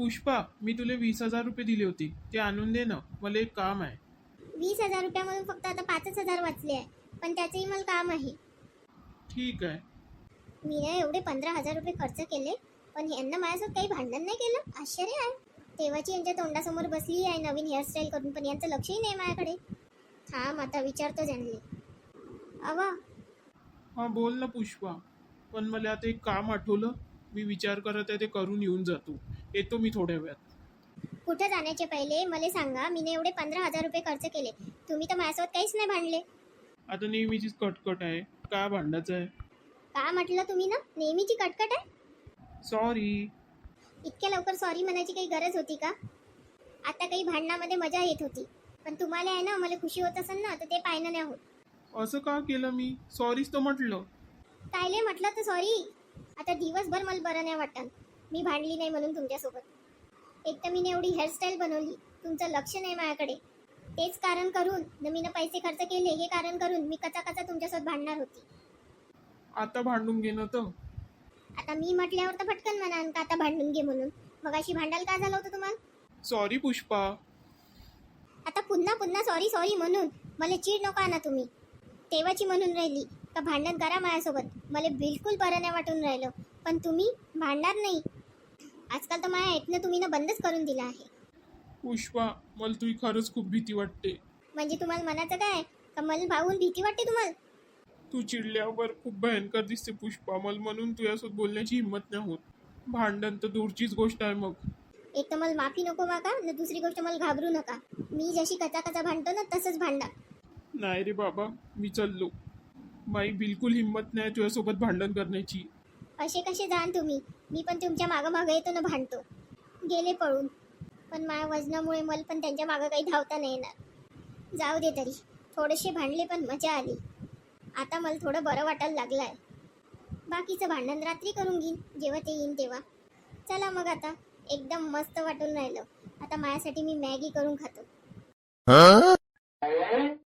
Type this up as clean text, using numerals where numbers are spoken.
पुष्पा, मी तुला 20,000 रुपये दिले होते, ते आणून दे ना, मला एक काम आहे. 20,000 रुपयामधून फक्त आता 5,000 वाचले आहे, पण त्याचंही मला काम आहे. ठीक आहे. मी ना एवढे 15,000 रुपये खर्च केले, पण यांना माझ्यासोबत काही भांडण नाही केलं. आश्चर्य आहे. तेव्हाची यांच्या तोंडासमोर बसली आहे नवीन हेअरस्टाईल करून, पण यांचं लक्षही नाही माझ्याकडे. थांब आता विचारतो त्यांनी. अवा, हां बोल ना पुष्पा. पण मला आता एक काम आठवलं, मी विचार करत आहे, ते करून येऊन जातो. येतो मी थोड्या वेळात. कुठं जाण्याचे पहिले मला सांगा. मी एवढे 15,000 रुपये खर्च केले, तुम्ही तर माझ्यासोबत काहीच नाही भांडले. आता नेहमीचीच कटकट आहे, काय भांडायचं आहे? का म्हटलं तुम्ही ना, नेहमीची कटकट आहे. सॉरी. इतक्या लवकर सॉरी म्हणायची काही गरज होती का? आता काही भांडणामध्ये मजा येत होती, पण तुम्हाला आहे ना, मला खुशी होत असेल ना, तर ते पाहिलं नाही होत. असं का केलं मी? सॉरीच तर म्हटलं. कायले म्हटलं तर सॉरी. आता दिवसभर मला बरं नाही वाटत, मी भांडली नाही म्हणून तुमच्यासोबत. एक तर मी एवढी हेअरस्टाईल बनवली, तुमचं लक्ष नाही माझ्याकडे. तेच कारण करून मी पैसे खर्च केले, हे कारण करून मी कचा कचा तुमच्यासोबत भांडणार होती. आता भांडून घे ना तर. आता मी म्हटल्यावर तर पटकन म्हणा का आता भांडून घे म्हणून. मग अशी भांडायला काय झालं होतं तुम्हाला? सॉरी पुष्पा. आता पुन्हा पुन्हा सॉरी सॉरी म्हणून मला चीड नका ना तुम्ही. तेव्हाची म्हणून राहिली का भांडण करा माझ्यासोबत, मला बिलकुल बरं नाही वाटून राहिलं, पण तुम्ही भांडणार नाही. आजकाल तर माझ्या ऐकणं तुम्ही ना बंदच करून दिलं आहे. पुष्पा, मला तुझी खरंच खूप भीती वाटते. म्हणजे तुम्हाला मनाचं काय का मला भावून भीती वाटते तुम्हाला? तू चिडल्यावर खूप भयंकर दिसते पुष्पा, मला म्हणून तुझ्यासोबत बोलण्याची हिंमत नाही होत. भांडण तर दूरचीच गोष्ट आहे. मग एक तर मला माफी नको मागा ना, दुसरी गोष्ट मला घाबरू नका. मी जशी कचा कचा भांडतो ना तसंच भांडा. नाही रे बाबा, मी चाललो. माई बिलकुल हिंमत नाही तुझ्यासोबत भांडण करण्याची. असे कसे जाण तुम्ही? मी पण तुमच्या मागं मागं येतो ना भांडतो. गेले पळून, पण माझ्या वजनामुळे मला पण त्यांच्या मागं काही धावता नाही येणार. जाऊ दे तरी, थोडेसे भांडले पण मजा आली. आता मला थोडं बरं वाटायला लागलं आहे. बाकीचं भांडण रात्री करून घेईन जेव्हा ते येईन तेव्हा. चला मग आता एकदम मस्त वाटून राहिलं. आता माझ्यासाठी मी मॅगी करून खातो.